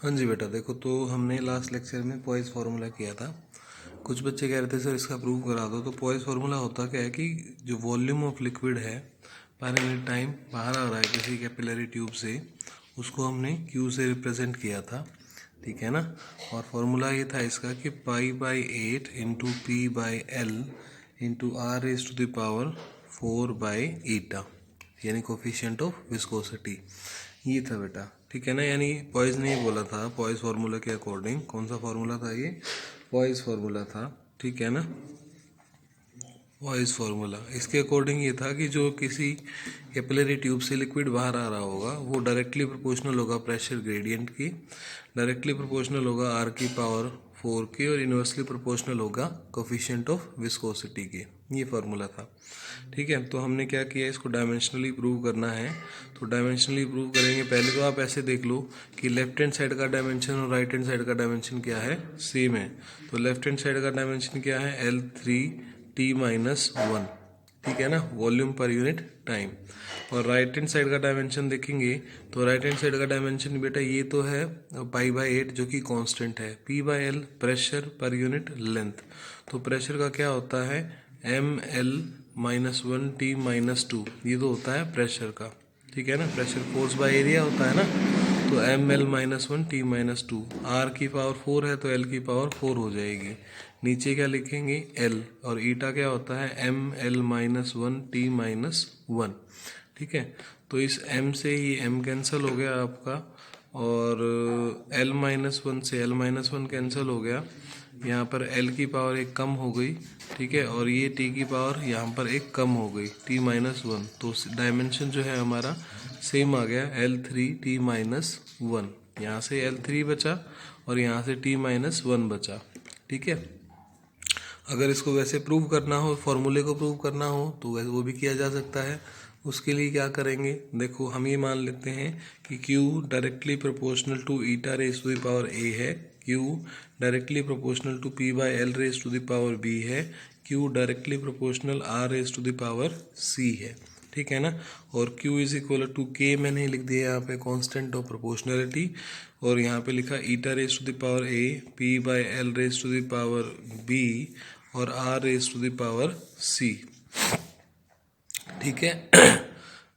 हाँ जी बेटा, देखो तो हमने लास्ट लेक्चर में पॉइस फार्मूला किया था। कुछ बच्चे कह रहे थे सर इसका प्रूव करा दो। तो पॉइस फार्मूला होता क्या है कि जो वॉल्यूम ऑफ लिक्विड है पर मिनट टाइम बाहर आ रहा है किसी कैपिलरी ट्यूब से, उसको हमने क्यू से रिप्रेजेंट किया था, ठीक है ना। और फार्मूला ये था इसका कि π/8 into p/l into R raise to the power 4/eta, यानी कोफिशिएंट ऑफ विस्कोसिटी। ये था बेटा, ठीक है ना। यानी पॉइस ने बोला था पॉइस फार्मूला के अकॉर्डिंग, कौन सा फार्मूला था ये, पॉइस फार्मूला था, ठीक है ना। पॉइस फार्मूला इसके अकॉर्डिंग ये था कि जो किसी कैपिलरी ट्यूब से लिक्विड बाहर आ रहा होगा वो डायरेक्टली प्रोपोर्शनल होगा प्रेशर ग्रेडियंट की, डायरेक्टली प्रोपोर्शनल होगा आर की पावर 4 की, और इनवर्सली प्रोपोर्शनल होगा कोफिशिएंट ऑफ विस्कोसिटी की। ये फार्मूला था, ठीक है। तो हमने क्या किया, इसको डायमेंशनली प्रूव करना है। तो डायमेंशनली प्रूव करेंगे। पहले तो आप ऐसे देख लो कि लेफ्ट हैंड साइड का डायमेंशन और राइट हैंड साइड का डायमेंशन क्या है, सेम है। तो लेफ्ट हैंड साइड का डायमेंशन क्या है, L3T-1, ठीक है ना, वॉल्यूम पर यूनिट टाइम। और राइट हैंड साइड का डायमेंशन देखेंगे तो राइट हैंड साइड का डायमेंशन बेटा ये तो है π/8 जो कि कांस्टेंट है, p/l प्रेशर पर यूनिट लेंथ। तो प्रेशर का क्या होता है, ml-1T-2, ये तो होता है प्रेशर का, ठीक है ना। प्रेशर फोर्स बाय एरिया होता है ना। तो ml-1T-2, r की पावर 4 है तो l की पावर 4 हो जाएगी। नीचे क्या लिखेंगे, l, और ईटा क्या होता है, ml-1T-1, ठीक है। तो इस m से ही m कैंसिल हो गया आपका, और l-1 से l-1 कैंसिल हो गया। यहाँ पर l की पावर एक कम हो गई, ठीक है, और ये t की पावर यहाँ पर एक कम हो गई, T-1। तो डायमेंशन जो है हमारा सेम आ गया, L3T-1। यहाँ से L3 बचा और यहाँ से T-1 बचा, ठीक है। अगर इसको वैसे प्रूव करना हो, फॉर्मूले को प्रूव करना हो तो वैसे वो भी किया जा सकता है। उसके लिए क्या करेंगे, देखो हम ये मान लेते हैं कि Q directly proportional to eta raise to the power A है, Q directly proportional to p/l raise to the power B है, Q directly proportional r raise to the power C है, ठीक है ना। और Q is equal to K मैंने लिख दिया यहाँ पे कांस्टेंट ऑफ प्रोपोर्शनलिटी, और यहाँ पे लिखा eta raise to the power A, p/l raise to the power B और r raise to the power C, ठीक है।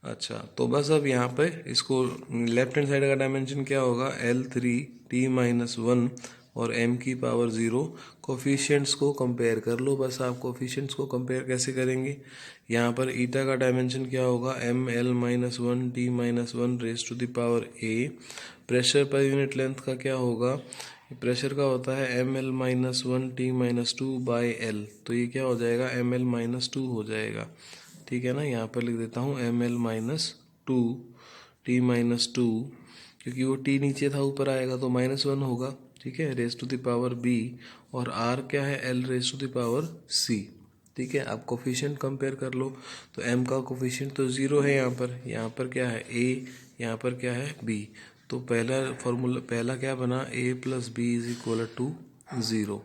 अच्छा, तो बस अब यहाँ पे इसको लेफ्ट हैंड साइड का डायमेंशन क्या होगा, L3T-1 और m की पावर 0। कोफिशिएंट्स को कंपेयर कर लो। बस आप कोफिशिएंट्स को कंपेयर कैसे करेंगे, यहाँ पर ईटा का डायमेंशन क्या होगा, ml-1T-1 raise to the power A। Pressure पर यूनिट लेंथ का क्या होगा, प्रेशर का होता है ml-1T-2/l, तो ये क्या हो जाएगा, ml-2 हो जाएगा, ठीक है ना। यहाँ पर लिख देता हूँ ml-2T-2, क्योंकि वो T नीचे था ऊपर आएगा तो -1 होगा, ठीक है, raise to the power B। और R क्या है, L raise to the power C, ठीक है। आप कोफिशिएंट कंपेयर कर लो तो m का कोफिशिएंट तो 0 है, यहाँ पर क्या है A, यहाँ पर क्या है B। तो पहला क्या बना, A + B = 0,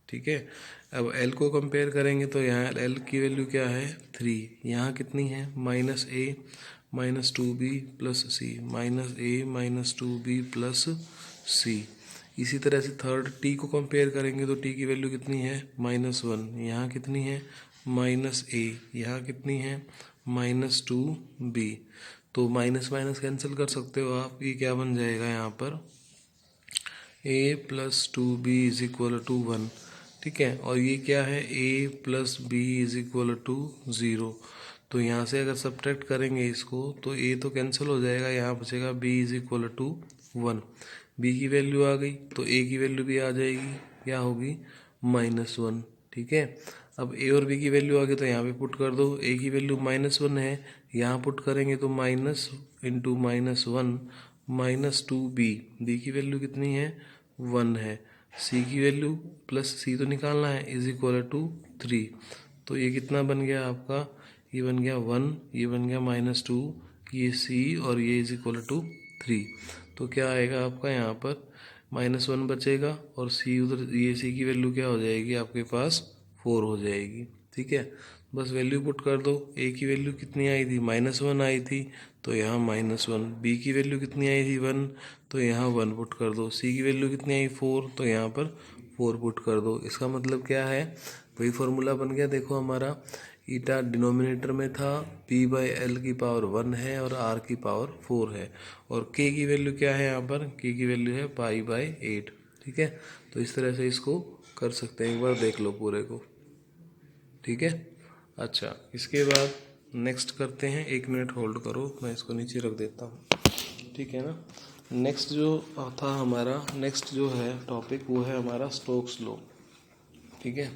ठीक है। अब L को कंपेयर करेंगे तो यहाँ L की वैल्यू क्या है 3, यहाँ कितनी है -A -2B + C, -A -2B + C। इसी तरह से थर्ड T को कंपेयर करेंगे तो T की वैल्यू कितनी है -1, यहाँ कितनी है -A, यहाँ कितनी है -2B। तो माइनस माइनस कैंसिल कर सकते हो आप, ये क्या बन जाएगा यहाँ पर A + 2B = 1, ठीक है। और ये क्या है, A + B = 0। तो यहाँ से अगर सब्ट्रैक्ट करेंगे इसको तो A तो कैंसिल हो जाएगा, यहाँ बचेगा B = 1। B की वैल्यू आ गई तो A की वैल्यू भी आ जाएगी, क्या होगी -1, ठीक है। अब A और B की वैल्यू आ गई तो यहाँ पे पुट कर दो, A की वैल्यू -1 है, यहाँ पुट करेंगे तो माइनस इंटू -1 -2B, B की वैल्यू कितनी है 1 है, C की वैल्यू प्लस C तो निकालना है = 3। तो ये कितना बन गया आपका, ये बन गया 1, ये बन गया -2, ये C और ये = 3। तो क्या आएगा आपका, यहाँ पर -1 बचेगा और C उधर, ये C की वैल्यू क्या हो जाएगी आपके पास 4 हो जाएगी, ठीक है। बस वैल्यू पुट कर दो, A की वैल्यू कितनी आई थी -1 आई थी, तो यहाँ -1। बी की वैल्यू कितनी आई थी 1, तो यहाँ 1 पुट कर दो। सी की वैल्यू कितनी आई 4, तो यहाँ पर 4 पुट कर दो। इसका मतलब क्या है, वही फॉर्मूला बन गया। देखो हमारा ईटा डिनोमिनेटर में था, p/l की पावर 1 है और r की पावर 4 है, और k की वैल्यू क्या है, यहाँ पर k की वैल्यू है π/8। ठीक है, तो इस तरह से इसको कर सकते हैं, एक बार देख लो पूरे को। ठीक है, अच्छा इसके बाद नेक्स्ट करते हैं। 1 मिनट होल्ड करो, मैं इसको नीचे रख देता हूँ। ठीक है ना, नेक्स्ट जो था हमारा, नेक्स्ट जो है टॉपिक वो है हमारा स्टोक्स लॉ। ठीक है,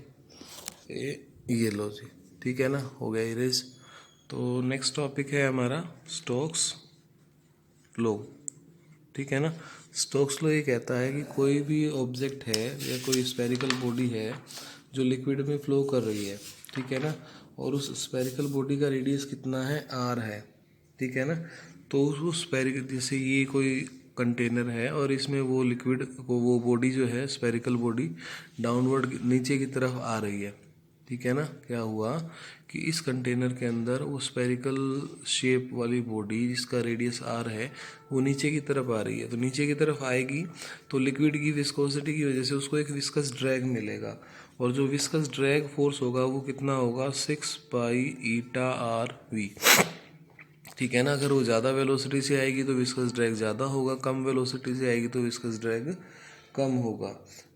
ये लो जी। ठीक है ना, हो गया इरेज। तो नेक्स्ट टॉपिक है हमारा स्टोक्स लॉ। ठीक है ना, स्टोक्स लॉ ये कहता है कि कोई भी ऑब्जेक्ट है या कोई स्फेरिकल बॉडी है जो लिक्विड में फ्लो कर रही है, ठीक है ना, और उस स्फेरिकल बॉडी का रेडियस कितना है, r है। ठीक है ना, तो उस स्फेरिकल, जैसे ये कोई कंटेनर है और इसमें वो लिक्विड को, वो बॉडी जो है स्फेरिकल बॉडी डाउनवर्ड नीचे की तरफ आ रही है। ठीक है ना, क्या हुआ कि इस कंटेनर के अंदर वो स्फेरिकल शेप वाली बॉडी जिसका रेडियस r है वो नीचे की तरफ आ रही है। तो नीचे की तरफ आएगी तो लिक्विड की विस्कोसिटी की वजह से उसको एक विस्कस ड्रैग मिलेगा, और जो विस्कस ड्रैग फोर्स होगा वो कितना होगा, 6π/r�v। ठीक है ना, अगर वो ज़्यादा वेलोसिटी से आएगी तो विस्कस ड्रैग ज़्यादा होगा, कम वेलोसिटी से आएगी तो विस्कस ड्रैग कम होगा।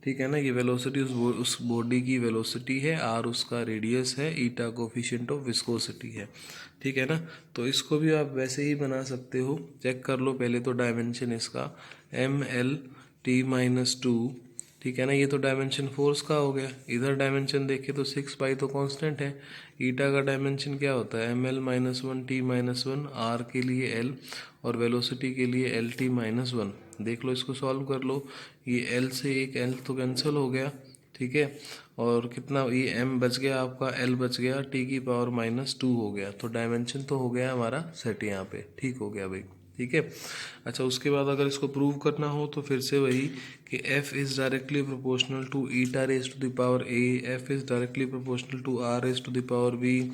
ठीक है ना, ये वेलोसिटी उस बॉडी की वेलोसिटी है, r उसका रेडियस है, ईटा कोफिशिएंट ऑफ विस्कोसिटी है। ठीक है ना, तो इसको भी आप वैसे ही बना सकते हो। चेक कर लो पहले तो डायमेंशन इसका mL/t-2। ठीक है ना, ये तो डायमेंशन फोर्स का हो गया। इधर डायमेंशन देखे तो 6π तो कांस्टेंट है। ईटा का डायमेंशन क्या होता है, mL-1 t-1, r के लिए l और वेलोसिटी के लिए lt-1। देख लो, इसको सॉल्व कर लो। ये l से एक l तो कैंसिल हो गया। ठीक है, और कितना, ये m बच गया आपका, l बच गया, t की पावर -2 हो गया। तो डायमेंशन तो हो गया हमारा सेट यहाँ पे। ठीक हो गया भाई। ठीक है, अच्छा उसके बाद अगर इसको प्रूव करना हो तो फिर से वही कि f is directly proportional to eta raise to the power a, f is directly proportional to r raise to the power b,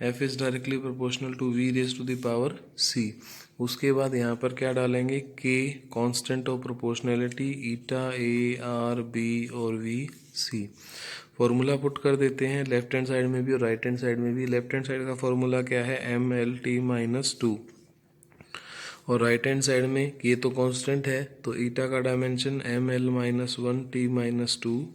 f is directly proportional to v raise to the power c। उसके बाद यहाँ पर क्या डालेंगे, k constant of proportionality, eta a r b और v c। Formula put कर देते हैं लेफ्ट हैंड साइड में भी और राइट हैंड साइड में भी। लेफ्ट हैंड साइड का फॉर्मूला क्या है, mL/t-2, और राइट हैंड साइड में ये तो कांस्टेंट है, तो ईटा का dimension mL-1 t-2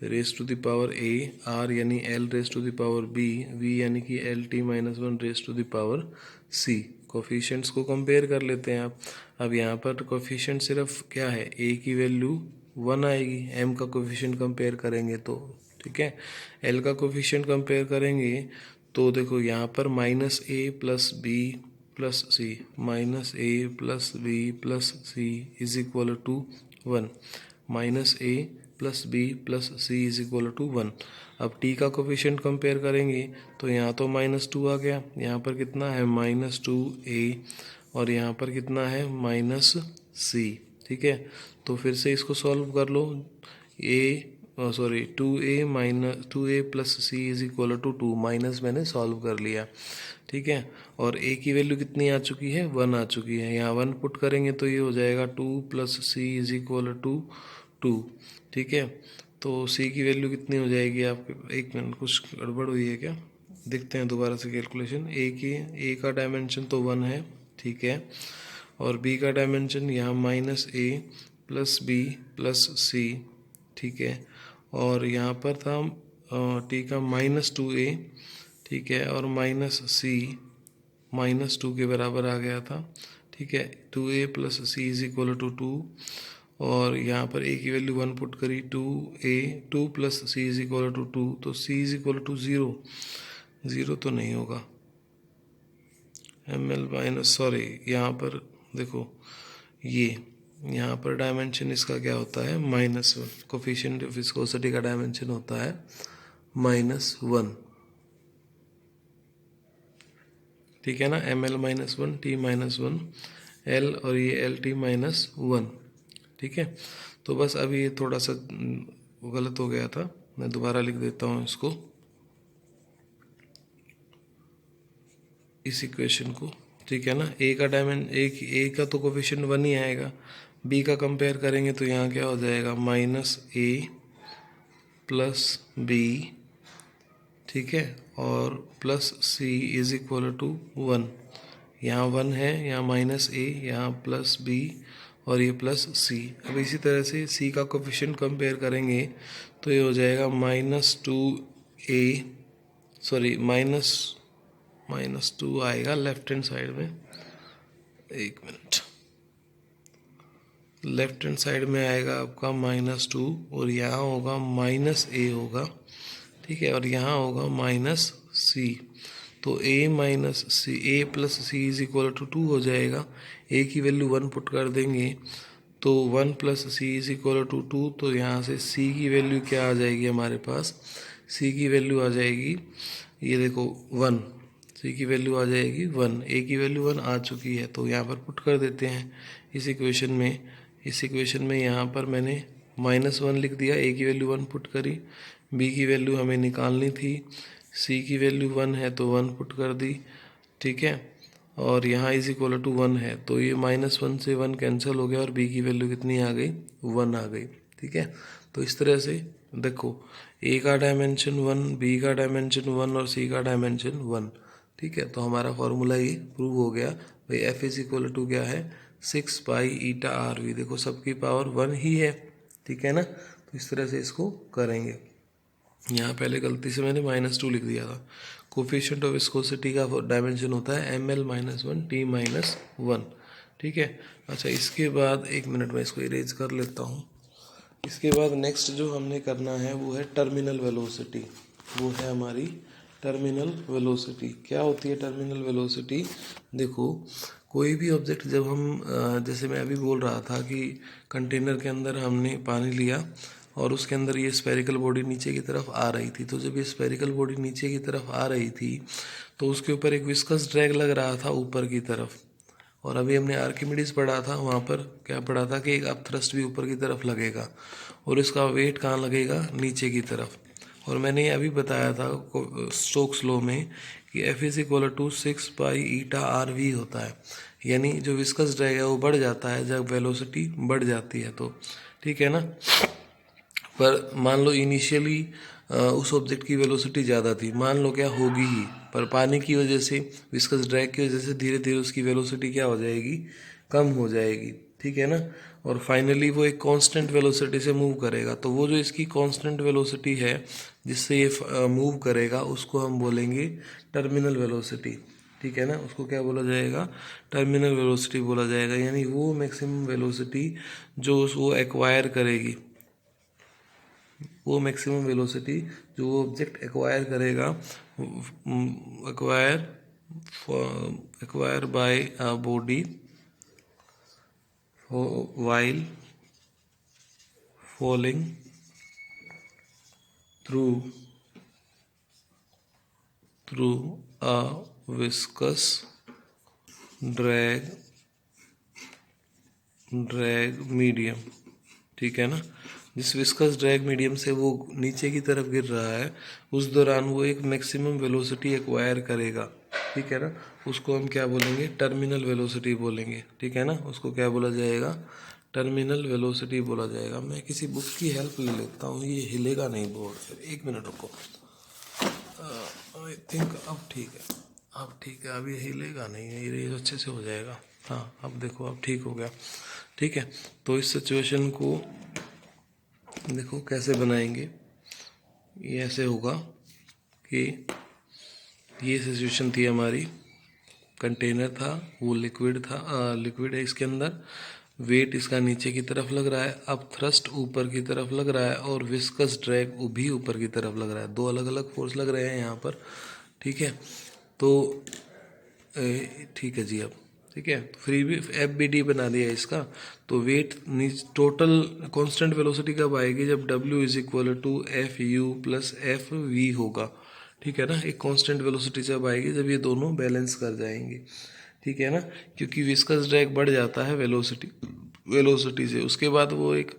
raise to the power a, r यानी l raise to the power b, v यानी कि lt-1 raise to the power c। Coefficients को कंपेयर कर लेते हैं आप। अब यहाँ पर कोफिशिएंट सिर्फ क्या है, a की वैल्यू 1 आएगी, m का कोफिशिएंट कंपेयर करेंगे तो। ठीक है, l का कोफिशिएंट कंपेयर करेंगे तो देखो यहाँ पर -a+b plus C, -a+b+c is equal to 1, -a+b+c is equal to 1। अब t का कोफिशिएंट कंपेयर करेंगे तो यहाँ तो -2 आ गया, यहाँ पर कितना है -2a, और यहाँ पर कितना है -c। ठीक है, तो फिर से इसको सॉल्व कर लो। 2a+c is equal to 2, minus मैंने सॉल्व कर लिया। ठीक है, और a की वैल्यू कितनी आ चुकी है, 1 आ चुकी है। यहाँ 1 पुट करेंगे तो ये हो जाएगा 2+c इज इक्वल टू 2। ठीक है, तो c की वैल्यू कितनी हो जाएगी आपके, एक मिनट कुछ गड़बड़ हुई है क्या, देखते हैं दोबारा से कैलकुलेशन। a का डायमेंशन तो 1 है, ठीक है, और b का डायमेंशन यहाँ -a+b+c, ठीक है, और यहाँ पर था t का -2a, ठीक है, और -2 के बराबर आ गया था। ठीक है, 2a+c इज इक्वल टू 2, और यहाँ पर a की वैल्यू 1 पुट करी, 2+c इज इक्वल टू 2, तो c इज इक्वल टू 0, 0 तो नहीं होगा, सॉरी यहाँ पर देखो, ये यहाँ पर डायमेंशन इसका क्या होता है, -1। कोफिशिएंट ऑफ विस्कोसिटी का डायमेंशन होता है -1। ठीक है ना, mL-1 t-1 l, और ये lt-1। ठीक है, तो बस अभी ये थोड़ा सा गलत हो गया था, मैं दोबारा लिख देता हूँ इसको, इस इक्वेशन को। ठीक है ना। ए का तो कोफिशिएंट 1 ही आएगा। बी का कंपेयर करेंगे तो यहाँ क्या हो जाएगा, -a प्लस बी, ठीक है, और plus C is equal to 1। यहाँ 1 है, यहाँ -a, यहाँ प्लस बी और ये प्लस सी। अब इसी तरह से सी का कोफिशिएंट कंपेयर करेंगे तो ये हो जाएगा -2a, सॉरी -2 आएगा लेफ्ट हैंड साइड में। एक मिनट, लेफ्ट हैंड साइड में आएगा आपका -2 और यहाँ होगा -a होगा, ठीक है, और यहाँ होगा -c। तो a plus C is equal to 2 हो जाएगा। a की वैल्यू 1 पुट कर देंगे तो 1 plus C is equal to 2। तो यहाँ से c की वैल्यू क्या आ जाएगी हमारे पास, c की वैल्यू आ जाएगी, ये देखो 1, c की वैल्यू आ जाएगी 1, a की वैल्यू 1 आ चुकी है। तो यहाँ पर पुट कर देते हैं इस इक्वेशन में यहाँ पर मैंने -1 लिख दिया, a की वैल्यू 1 पुट करी, b की वैल्यू हमें निकालनी थी, c की वैल्यू 1 है तो 1 पुट कर दी, ठीक है, और यहाँ इज इक्वल टू 1 है तो ये -1 से 1 कैंसिल हो गया और b की वैल्यू कितनी आ गई, 1 आ गई, ठीक है। तो इस तरह से देखो a का डायमेंशन 1, b का डायमेंशन 1 और c का डायमेंशन 1, ठीक है। तो हमारा फॉर्मूला ये प्रूव हो गया भाई, f इज इक्वल टू क्या है, 6 पाई ईटा आर वी। देखो सबकी पावर 1 ही है, ठीक है ना। तो इस तरह से इसको करेंगे। यहाँ पहले गलती से मैंने -2 लिख दिया था। कोफिशिएंट ऑफ विस्कोसिटी का डायमेंशन होता है ml -1 t -1, ठीक है। अच्छा, इसके बाद एक मिनट में इसको इरेज कर लेता हूँ। इसके बाद नेक्स्ट जो हमने करना है वो है टर्मिनल वेलोसिटी। वो है हमारी टर्मिनल वेलोसिटी। क्या होती है टर्मिनल वेलोसिटी? देखो कोई भी ऑब्जेक्ट जब हम जैसे मैं अभी बोल रहा था कि कंटेनर के अंदर हमने पानी लिया और उसके अंदर ये स्फेरिकल बॉडी नीचे की तरफ आ रही थी, तो जब ये स्फेरिकल बॉडी नीचे की तरफ आ रही थी तो उसके ऊपर एक विस्कस ड्रैग लग रहा था ऊपर की तरफ। और अभी हमने आर्किमिडीज पढ़ा था, वहाँ पर क्या पढ़ा था कि एक अपथ्रस्ट भी ऊपर की तरफ लगेगा और इसका वेट कहाँ लगेगा, नीचे की तरफ। और मैंने ये अभी बताया था स्टोक्स लॉ में कि F is equal to 6 pi eta R V होता है, यानी जो विस्कस ड्रैग है वो बढ़ जाता है जब वेलोसिटी बढ़ जाती है तो, ठीक है ना। पर मान लो इनिशियली उस ऑब्जेक्ट की वेलोसिटी ज़्यादा थी, मान लो क्या होगी ही, पर पानी की वजह से, विस्कस ड्रैग की वजह से धीरे धीरे उसकी वेलोसिटी क्या हो जाएगी, कम हो जाएगी, ठीक है ना। और फाइनली वो एक कांस्टेंट वेलोसिटी से मूव करेगा। तो वो जो इसकी कांस्टेंट वेलोसिटी है जिससे ये मूव करेगा उसको हम बोलेंगे टर्मिनल वेलोसिटी, ठीक है ना। उसको क्या बोला जाएगा, टर्मिनल वेलोसिटी बोला जाएगा। यानी वो मैक्सिमम वेलोसिटी जो वो एक्वायर करेगी, वो मैक्सिमम वेलोसिटी जो वो ऑब्जेक्ट एक्वायर करेगा, acquire by a body while falling through a viscous drag medium, ठीक है ना। जिस विस्कस ड्रैग मीडियम से वो नीचे की तरफ गिर रहा है उस दौरान वो एक मैक्सिमम वेलोसिटी एक्वायर करेगा, ठीक है ना। उसको हम क्या बोलेंगे, टर्मिनल वेलोसिटी बोलेंगे, ठीक है ना। उसको क्या बोला जाएगा, टर्मिनल वेलोसिटी बोला जाएगा। मैं किसी बुक की हेल्प ले लेता हूँ, ये हिलेगा नहीं बोर्ड। फिर एक मिनट रुको, आई थिंक अब ठीक है, अब ठीक है, अब ये हिलेगा नहीं है, ये अच्छे से हो जाएगा। हाँ अब देखो अब ठीक हो गया, ठीक है। तो इस सिचुएशन को देखो कैसे बनाएंगे। ये ऐसे होगा कि ये सिचुएशन थी हमारी, कंटेनर था वो लिक्विड था, लिक्विड है, इसके अंदर वेट इसका नीचे की तरफ लग रहा है, अब थ्रस्ट ऊपर की तरफ लग रहा है और विस्कस ड्रैग भी ऊपर की तरफ लग रहा है। दो अलग अलग फोर्स लग रहे हैं यहाँ पर, ठीक है। तो ठीक है जी, अब ठीक है, फ्री भी FBD बना दिया इसका। तो वेट टोटल कांस्टेंट वेलोसिटी कब आएगी, जब W is equal to FU plus FV होगा, ठीक है ना। एक कांस्टेंट वेलोसिटी जब आएगी जब ये दोनों बैलेंस कर जाएंगे, ठीक है ना। क्योंकि विस्कस ड्रैग बढ़ जाता है वेलोसिटी से, उसके बाद वो एक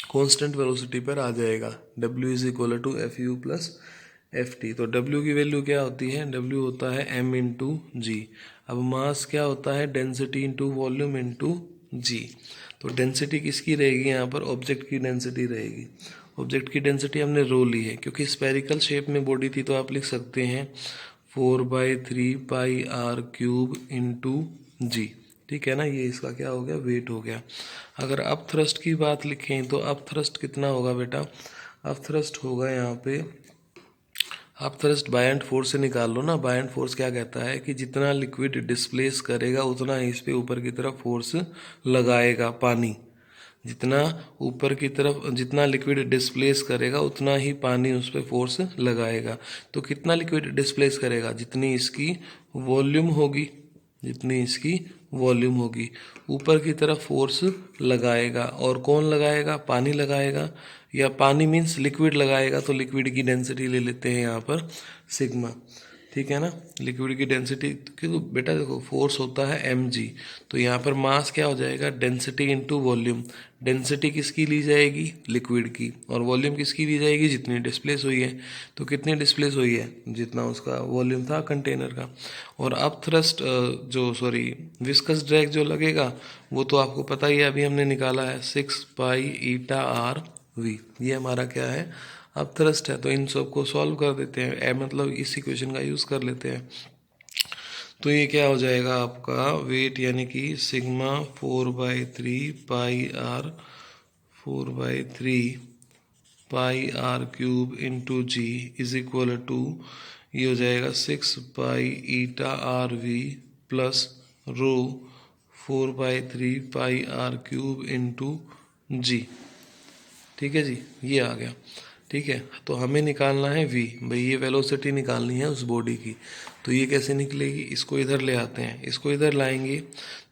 कांस्टेंट वेलोसिटी पर आ जाएगा, W is equal to FU plus Ft। तो W की वैल्यू क्या होती है, W होता है m इंटू जी। अब मास क्या होता है, डेंसिटी इंटू वॉल्यूम इंटू जी। तो डेंसिटी किसकी रहेगी यहाँ पर, ऑब्जेक्ट की डेंसिटी रहेगी। ऑब्जेक्ट की डेंसिटी हमने रो ली है, क्योंकि स्पेरिकल शेप में बॉडी थी तो आप लिख सकते हैं 4/3 pi R cube into G. ठीक है ना, ये इसका क्या हो गया, वेट हो गया। अगर अप थ्रस्ट की बात लिखें तो अप थ्रस्ट कितना होगा बेटा, अप थ्रस्ट होगा यहाँ पे, आप थ्रस्ट बायएंट फोर्स से निकाल लो ना। बायएंट फोर्स क्या कहता है कि जितना लिक्विड डिस्प्लेस करेगा उतना ही इस पे ऊपर की तरफ फोर्स लगाएगा पानी। जितना ऊपर की तरफ, जितना लिक्विड डिस्प्लेस करेगा उतना ही पानी उस पर फोर्स लगाएगा। तो कितना लिक्विड डिस्प्लेस करेगा, जितनी इसकी वॉल्यूम होगी, जितनी इसकी वॉल्यूम होगी ऊपर की तरफ फोर्स लगाएगा। और कौन लगाएगा, पानी लगाएगा, या पानी मीन्स लिक्विड लगाएगा। तो लिक्विड की डेंसिटी ले लेते हैं यहाँ पर सिग्मा। ठीक है ना, लिक्विड की डेंसिटी, क्योंकि बेटा देखो फोर्स होता है mg, तो यहाँ पर मास क्या हो जाएगा, डेंसिटी इनटू वॉल्यूम। डेंसिटी किसकी ली जाएगी, लिक्विड की, और वॉल्यूम किसकी ली जाएगी, जितनी डिस्प्लेस हुई है। तो कितनी डिस्प्लेस हुई है, जितना उसका वॉल्यूम था कंटेनर का। और अब थ्रस्ट विस्कस ड्रैग जो लगेगा वो तो आपको पता ही है, अभी हमने निकाला है 6 पाई ईटा आर वी। ये हमारा क्या है, अब थ्रस्ट है। तो इन सब को सॉल्व कर देते हैं, मतलब इस इक्वेशन का यूज़ कर लेते हैं। तो ये क्या हो जाएगा आपका वेट, यानी कि sigma 4/3 pi R, 4/3 pi R cube into G is equal to, ये हो जाएगा 6 pi eta R V plus rho 4/3 pi R cube into G. ठीक है जी, ये आ गया। ठीक है, तो हमें निकालना है v, भाई ये वेलोसिटी निकालनी है उस बॉडी की। तो ये कैसे निकलेगी, इसको इधर ले आते हैं, इसको इधर लाएंगे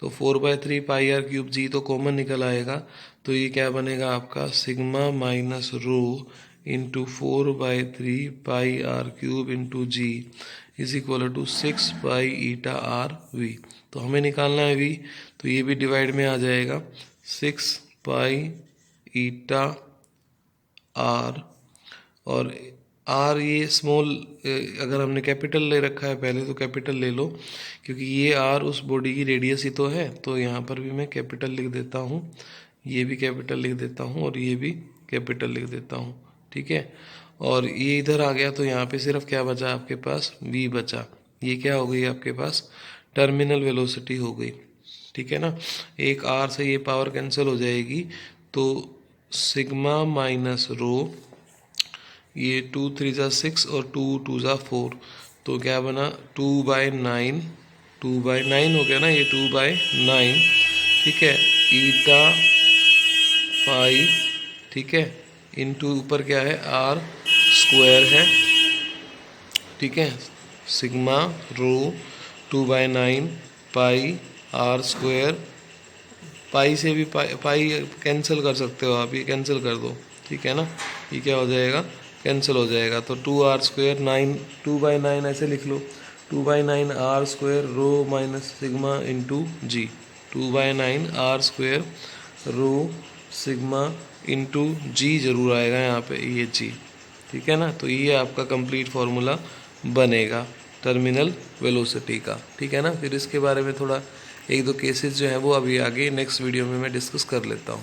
तो 4/3 पाई आर क्यूब जी तो कॉमन निकल आएगा। तो ये क्या बनेगा आपका, sigma minus rho into 4/3 pi R cube into G is equal to 6 pi eta R V. तो हमें निकालना है v, तो ये भी डिवाइड में आ जाएगा, 6 पाई ईटा आर, और आर ये स्मॉल, अगर हमने कैपिटल ले रखा है पहले तो कैपिटल ले लो, क्योंकि ये आर उस बॉडी की रेडियस ही तो है। तो यहाँ पर भी मैं कैपिटल लिख देता हूँ, ये भी कैपिटल लिख देता हूँ, और ये भी कैपिटल लिख देता हूँ। ठीक है, और ये इधर आ गया तो यहाँ पे सिर्फ क्या बचा आपके पास, v बचा। ये क्या हो गई आपके पास, टर्मिनल वेलोसिटी हो गई। ठीक है ना, एक आर से ये पावर कैंसिल हो जाएगी, तो सिग्मा माइनस रो, ये 2 3 ज़ा 6 और 2 2 ज़ा 4, तो क्या बना 2/9, 2/9 हो गया ना, ये 2/9। ठीक है, ईटा पाई, ठीक है, इनटू ऊपर क्या है, आर स्क्वायर है। ठीक है, sigma rho 2/9 pi R square, pi से भी पाई कैंसिल कर सकते हो आप, ये कैंसिल कर दो। ठीक है ना, ये क्या हो जाएगा, कैंसिल हो जाएगा। तो 2r स्क्वायर 9, 2/9 ऐसे लिख लो, 2/9 R square rho minus sigma into G, 2/9 R square rho sigma into G जरूर आएगा यहाँ पे, ये जी। ठीक है ना, तो ये आपका कंप्लीट फॉर्मूला बनेगा टर्मिनल वेलोसिटी का। ठीक है ना, फिर इसके बारे में थोड़ा एक दो केसेस जो है वो अभी आगे नेक्स्ट वीडियो में मैं डिस्कस कर लेता हूँ।